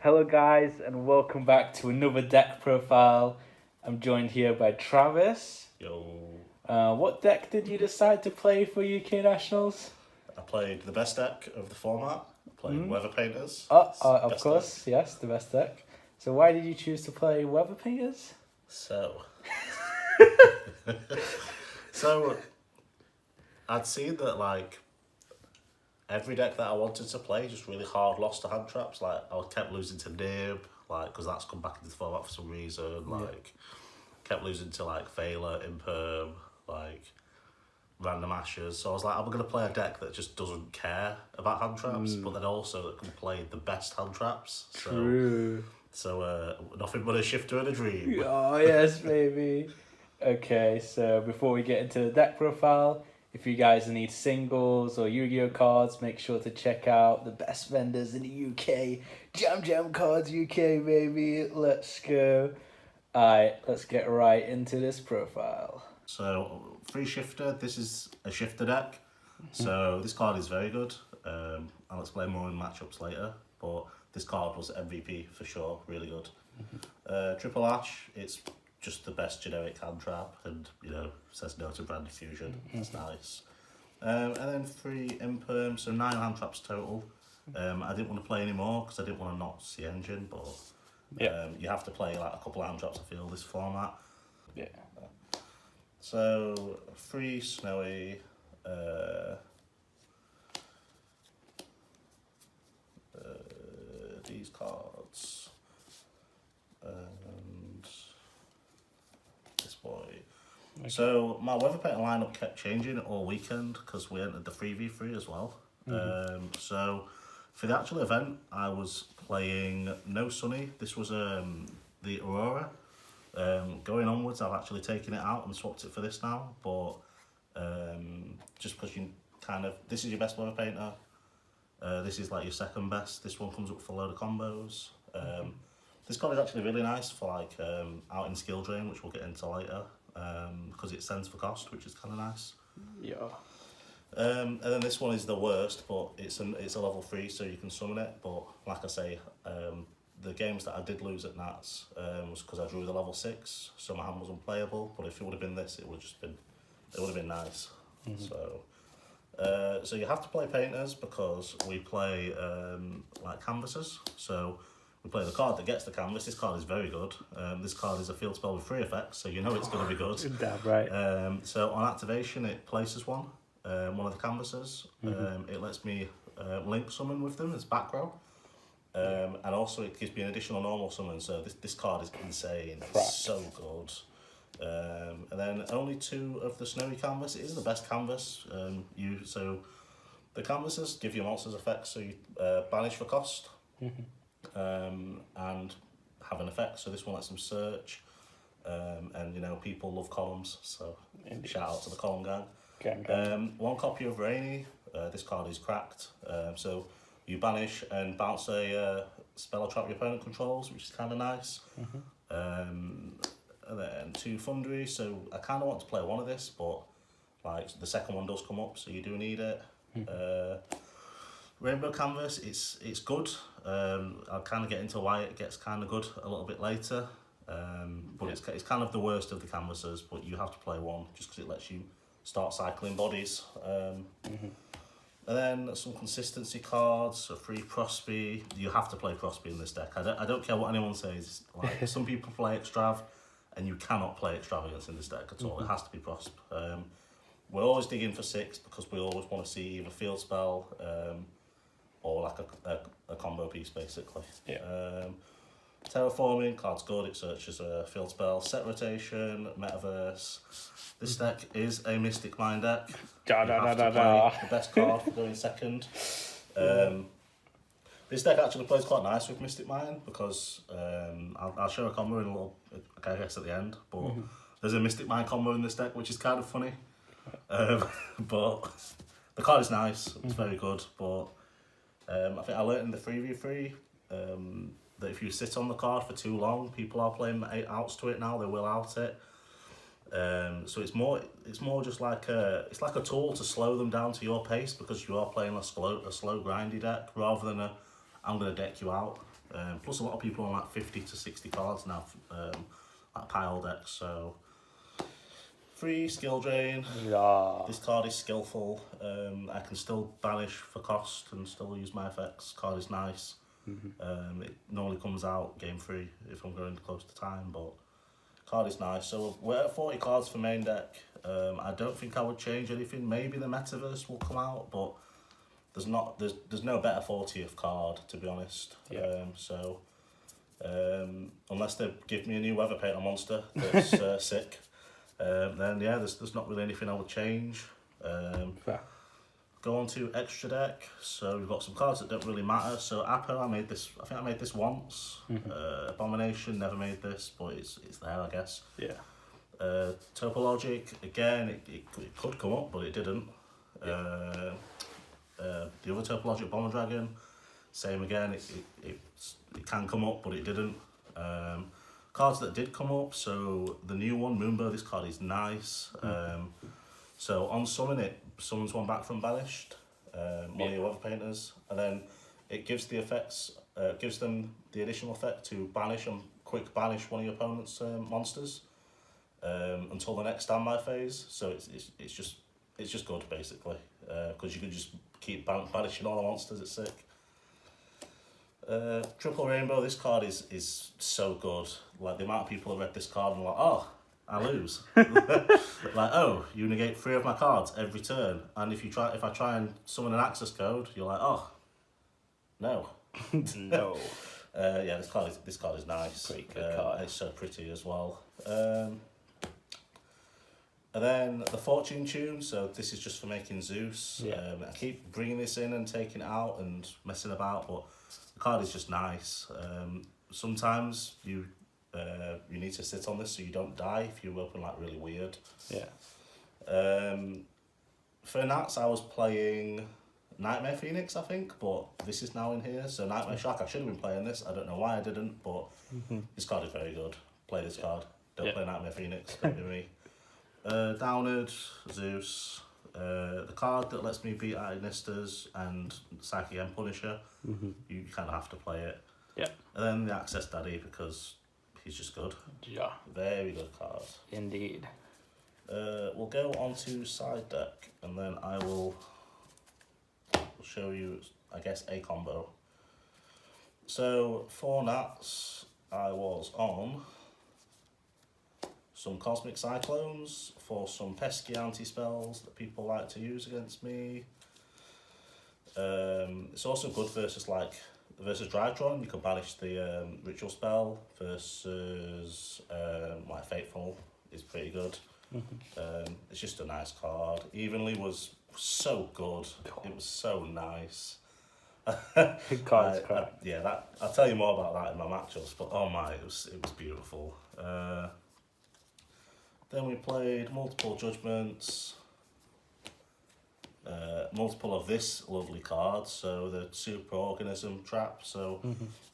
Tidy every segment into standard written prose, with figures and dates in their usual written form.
Hello, guys, and welcome back to another deck profile. I'm joined here by Travis. Yo, What deck did you decide to play for UK Nationals? I played the best deck of the format. I played Weather Painters. Of Best course, yes, the best deck. So, why did you choose to play Weather Painters? So, so I'd seen that every deck that I wanted to play just really hard lost to hand traps. Like I kept losing to Nib, because that's come back into the format for some reason. Kept losing to Phaler, Imperm, random ashes. So I was like, I'm gonna play a deck that just doesn't care about hand traps, but then also that can play the best hand traps. True. So nothing but a shifter and a dream. Oh, yes, baby. Okay, so before we get into the deck profile, if you guys need singles or Yu-Gi-Oh cards, make sure to check out the best vendors in the UK. Jam Cards UK, baby. Let's go. Alright, let's get right into this profile. So free shifter. This is a shifter deck. So this card is very good. I'll explain more in matchups later. But this card was MVP for sure. Really good. Triple Ash. It's just the best generic hand trap, and says no to brand diffusion. That's nice. And then 3 imperm, so 9 hand traps total. I didn't want to play any more because I didn't want to not see engine, but you have to play a couple of hand traps. I feel this format. Yeah. So 3 snowy. These cards. And this boy. Okay. So my weather pattern lineup kept changing all weekend because we entered the 3v3 as well. So for the actual event, I was playing No Sunny. This was the Aurora. Going onwards, I've actually taken it out and swapped it for this now. But just because this is your best weather painter. This is your second best. This one comes up for a load of combos. This card is actually really nice for out in skill drain, which we'll get into later, because it sends for cost, which is kind of nice. Yeah. And then this one is the worst, but it's a level 3, so you can summon it. But like I say, the games that I did lose at Nats was because I drew the level 6, so my hand was unplayable. But if it would have been this, it would have been nice. So you have to play painters because we play canvases. So we play the card that gets the canvas. This card is very good. This card is a field spell with 3 effects, so you know it's going to be good. Damn right. So on activation, it places one of the canvases. It lets me link summon with them as back row. And also it gives me an additional normal summon, so this card is insane. It's so good. And then only 2 of the snowy canvas. It is the best canvas. So the canvases give you monsters effects, so you banish for cost, and have an effect. So this one lets them search, and people love columns, so shout out to the column gang. 1 copy of Rainy. This card is cracked. So you banish and bounce a spell or trap your opponent controls, which is kind of nice. And then 2 Foundry, so I kind of want to play one of this, but the second one does come up, so you do need it. Rainbow Canvas, it's good. I'll kind of get into why it gets kind of good a little bit later. But it's kind of the worst of the canvases, but you have to play one just because it lets you start cycling bodies. And then some consistency cards, a free Prosby. You have to play Prosby in this deck. I don't care what anyone says. Some people play Extrav, and you cannot play Extravagance in this deck at all. It has to be Prosp. We're always digging for 6 because we always want to see either field spell or a combo piece, basically. Yeah. Terraforming, card's good. It searches a field spell. Set rotation, metaverse. This deck is a Mystic Mind deck. The best card for going second. This deck actually plays quite nice with Mystic Mind because I'll show a combo in a little, I guess, at the end. But there's a Mystic Mind combo in this deck, which is kind of funny. But the card is nice. It's very good. But I think I learned in the 3v3 that if you sit on the card for too long, people are playing 8 outs to it now. They will out it. So it's more just like a tool to slow them down to your pace because you are playing a slow grindy deck rather than I'm gonna deck you out. Plus a lot of people on like 50 to 60 cards now, like pile decks, so... Free skill drain. Yeah. This card is skillful. I can still banish for cost and still use my effects. Card is nice. It normally comes out game 3 if I'm going close to time, but card is nice. So we're at 40 cards for main deck. I don't think I would change anything. Maybe the Metaverse will come out, but there's no better 40th card, to be honest. Yeah. Unless they give me a new Weather Painter monster that's sick. Then yeah, there's not really anything I would change. Fair. Go on to extra deck. So we've got some cards that don't really matter. So Apo, I think I made this once. Abomination, never made this, but it's there, I guess. Yeah. Topologic, again, it could come up, but it didn't. Yeah. The other Topologic Bomber Dragon, same again, it can come up, but it didn't. Cards that did come up, so the new one, Moonbow, this card is nice. So on summon, it summons one back from banished, one of your Weather Painters, and then it gives the effects, gives them the additional effect to banish and quick banish one of your opponent's monsters until the next standby phase. So it's just good basically, because you can just keep banishing all the monsters. It's sick. Triple Rainbow, this card is so good. Like the amount of people have read this card and are like, oh, I lose. Like, oh, you negate 3 of my cards every turn, and if I try and summon an access code, you're like, oh, no. No. Yeah, this card is nice. Pretty good card. It's so pretty as well. And then the Fortune Tune, so this is just for making Zeus. Yeah. I keep bringing this in and taking it out and messing about, but the card is just nice. Sometimes you need to sit on this so you don't die if you open like really weird. Yeah. For Nats, I was playing Nightmare Phoenix, I think, but this is now in here. So Nightmare Shark, I should have been playing this. I don't know why I didn't, but this card is very good. Play this card. Don't play Nightmare Phoenix. Don't be me. Downward, Zeus. The card that lets me beat Agnestas and Psychic M Punisher. You kind of have to play it. Yeah. And then the Access Daddy, because he's just good. Yeah. Very good card. Indeed. We'll go on to side deck, and then I will show you, I guess, a combo. So for Nats, I was on some Cosmic Cyclones for some pesky anti-spells that people like to use against me. It's also good versus Drivetron. You can banish the ritual spell versus like Fateful is pretty good. It's just a nice card. Evenly was so good. It was so nice. Good card, correct. Yeah, I'll tell you more about that in my matchups. But oh my, it was beautiful. Then we played multiple Judgments. Multiple of this lovely card, so the Super Organism Trap. So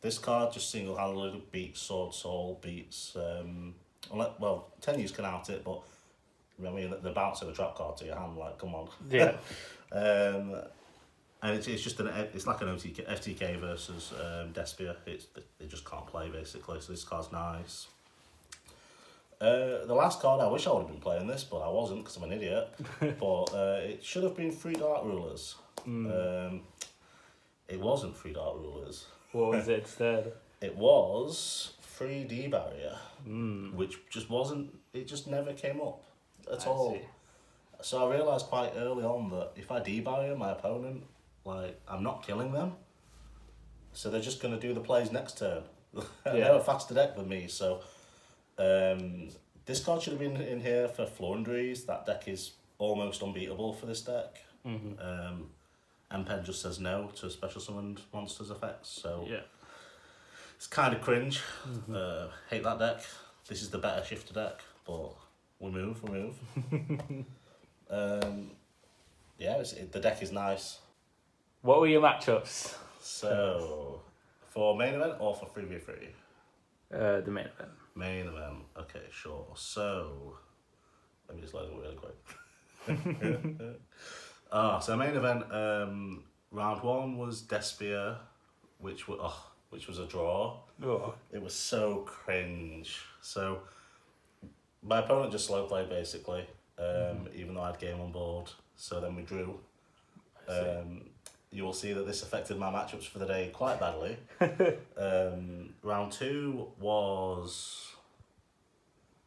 this card just single-handedly beats Sword Soul, beats... 10 use can out it, but I mean, the bounce of a trap card to your hand, like, come on. Yeah. And it's just it's like an FTK versus Despia. They just can't play, basically, so this card's nice. The last card, I wish I would have been playing this, but I wasn't because I'm an idiot. But it should have been 3 Dark Rulers. It wasn't 3 Dark Rulers. What was it instead? It was 3D Barrier, which just wasn't, it just never came up at all. See. So I realised quite early on that if I debarrier my opponent, like, I'm not killing them. So they're just going to do the plays next turn. They're a faster deck than me, so... this card should have been in here for Flundries. That deck is almost unbeatable for this deck. MPen just says no to special summoned monsters effects, so it's kind of cringe. Hate that deck. This is the better shifter deck, but we move. The deck is nice. What were your matchups? So, for main event or for 3v3? The main event. Main event, okay, sure. So, let me just load it really quick. So main event, round 1 was Despia, which was, which was a draw. Oh. It was so cringe. So my opponent just slow played basically, even though I had game on board. So then we drew. You will see that this affected my matchups for the day quite badly. Round 2 was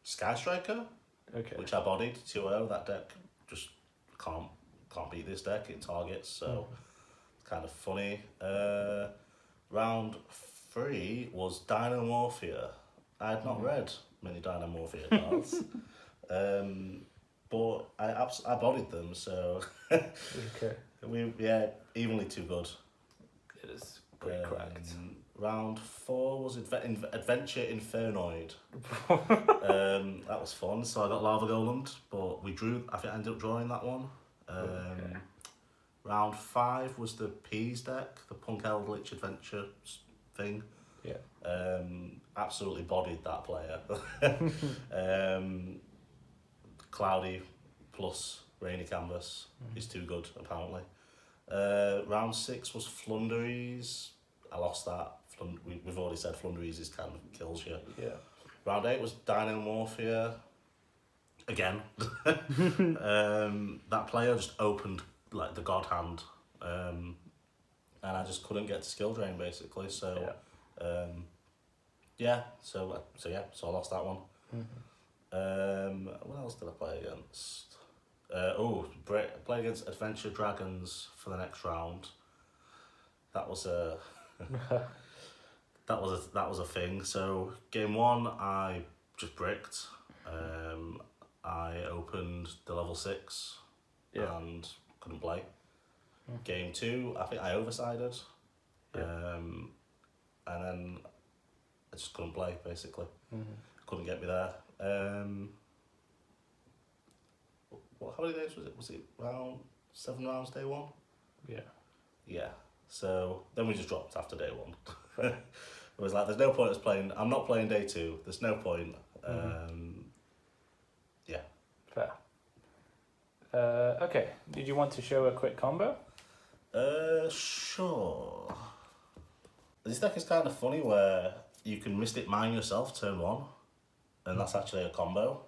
Sky Striker, Okay. which I bodied 2-0. That deck just can't beat this deck. It targets, so it's kind of funny. Round 3 was Dynamorphia. I had not read many Dynamorphia cards, but I bodied them, so Okay. evenly too good. It is pretty cracked. Round 4 was Adventure Infernoid. That was fun. So I got Lava Golem, but we drew. I think I ended up drawing that one. Okay. Round 5 was the Peas deck, the Punk Eldritch Adventure thing. Yeah. Absolutely bodied that player. Cloudy plus Rainy Canvas is too good apparently. Round 6 was Flunderies. I lost that. We've already said Flunderies is kind of kills you. Yeah. Round 8 was Dynamorphia. Again. That player just opened like the god hand. And I just couldn't get to skill drain basically. So so I lost that one. What else did I play against? Play against Adventure Dragons for the next round. That was a that was a thing. So game 1 I just bricked. I opened the level 6 and couldn't play. Game 2 I think I oversided. And then I just couldn't play basically. Couldn't get me there. How many days was it? Was it around 7 rounds day 1? Yeah. Yeah. So then we just dropped after day 1. It was like, there's no point us playing. I'm not playing day 2. There's no point. Yeah. Fair. Okay. Did you want to show a quick combo? Sure. This deck is kind of funny where you can Mystic Mine yourself turn 1, and that's actually a combo.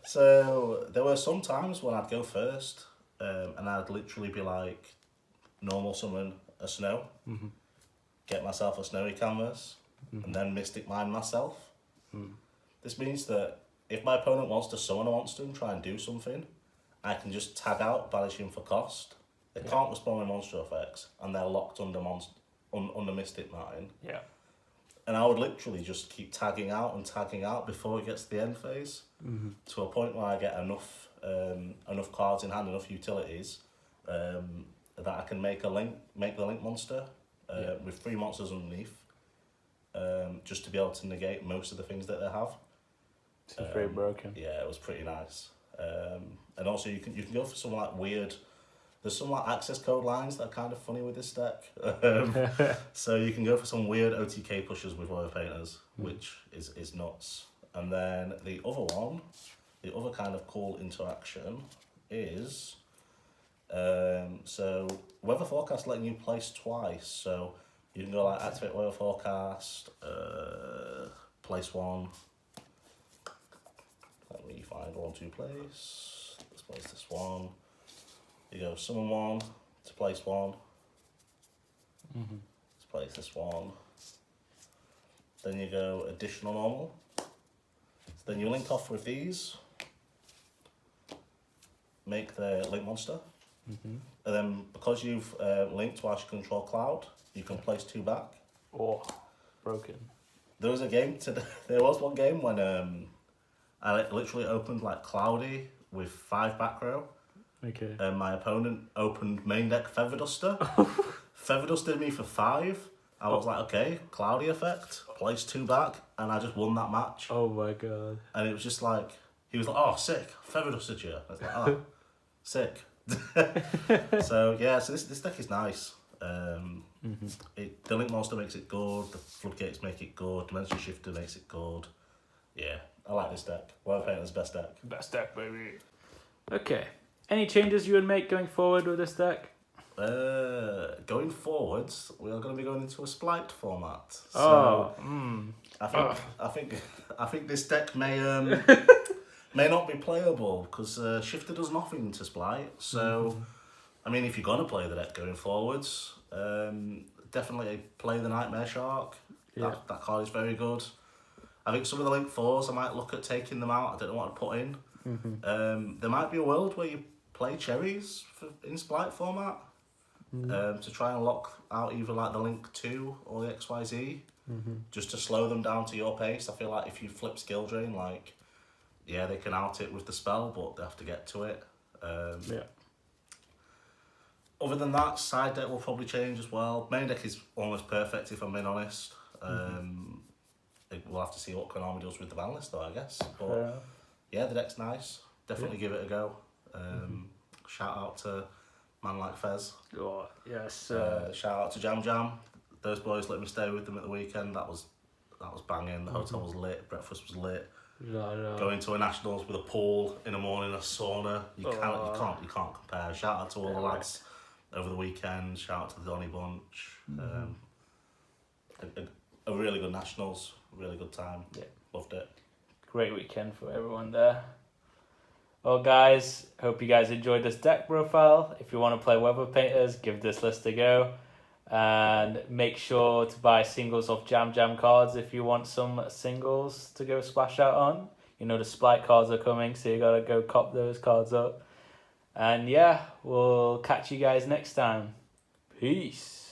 So there were some times when I'd go first, and I'd literally be like, normal summon a snow, get myself a snowy canvas, and then Mystic Mine myself. This means that if my opponent wants to summon a monster and try and do something, I can just tag out, banish him for cost. They can't respond with monster effects, and they're locked under under Mystic Mine. Yeah. And I would literally just keep tagging out before it gets to the end phase, to a point where I get enough cards in hand, enough utilities, that I can make the link monster with 3 monsters underneath, just to be able to negate most of the things that they have. It's pretty broken. Yeah, it was pretty nice. And also you can go for some like weird. There's some like access code lines that are kind of funny with this deck. So you can go for some weird OTK pushes with Warrior Painters, which is nuts. And then the other kind of cool interaction is, so Weather Forecast letting you place twice. So you can go like activate Weather Forecast, place 1. Let me find 1, 2 place. Let's place this one. You go summon 1 to place 1. Let's place this one. Then you go additional normal. So then you link off with these. Make the link monster. And then because you've linked whilst you control Cloud, you can place 2 back. Oh, broken. There was one game when I literally opened like Cloudy with 5 back row. Okay. And my opponent opened main deck Feather Duster. Feather Dusted me for 5. I was like, okay, Cloudy effect, place 2 back, and I just won that match. Oh my god. And it was just like, he was like, oh, sick, Feather Dusted you. I was like, oh, sick. So yeah, so this deck is nice. The Link Monster makes it good, the Floodgates make it good, Dimension Shifter makes it good. Yeah, I like this deck. Warrior Painter's best deck. Best deck, baby. Okay. Any changes you would make going forward with this deck? Going forwards, we are going to be going into a spiked format. So Oh, I think this deck may may not be playable because Shifter does nothing to Splight. So, I mean, if you're going to play the deck going forwards, definitely play the Nightmare Shark. Yeah. That card is very good. I think some of the Link 4s, I might look at taking them out. I don't know what to put in. There might be a world where you play Cherries in Splight format to try and lock out either like the Link 2 or the XYZ. Just to slow them down to your pace. I feel like if you flip Skill Drain, like, yeah, they can out it with the spell, but they have to get to it. yeah. Other than that, side deck will probably change as well. Main deck is almost perfect if I'm being honest. We'll have to see what Konami does with the ban list though, I guess. But yeah, the deck's nice. Definitely give it a go. Shout out to man like Fez. Oh, yes. Shout out to Jam Jam. Those boys let me stay with them at the weekend. That was banging. The hotel was lit. Breakfast was lit. Going to a nationals with a pool in the morning, a sauna. You can't compare. Shout out to all the lads over the weekend. Shout out to the Donny Bunch. A really good nationals. Really good time. Yeah. Loved it. Great weekend for everyone there. Well, guys, hope you guys enjoyed this deck profile. If you want to play Weather Painters, give this list a go. And make sure to buy singles of Jam Jam cards if you want some singles to go splash out on. You know the Splight cards are coming, so you gotta go cop those cards up. And yeah, we'll catch you guys next time. Peace.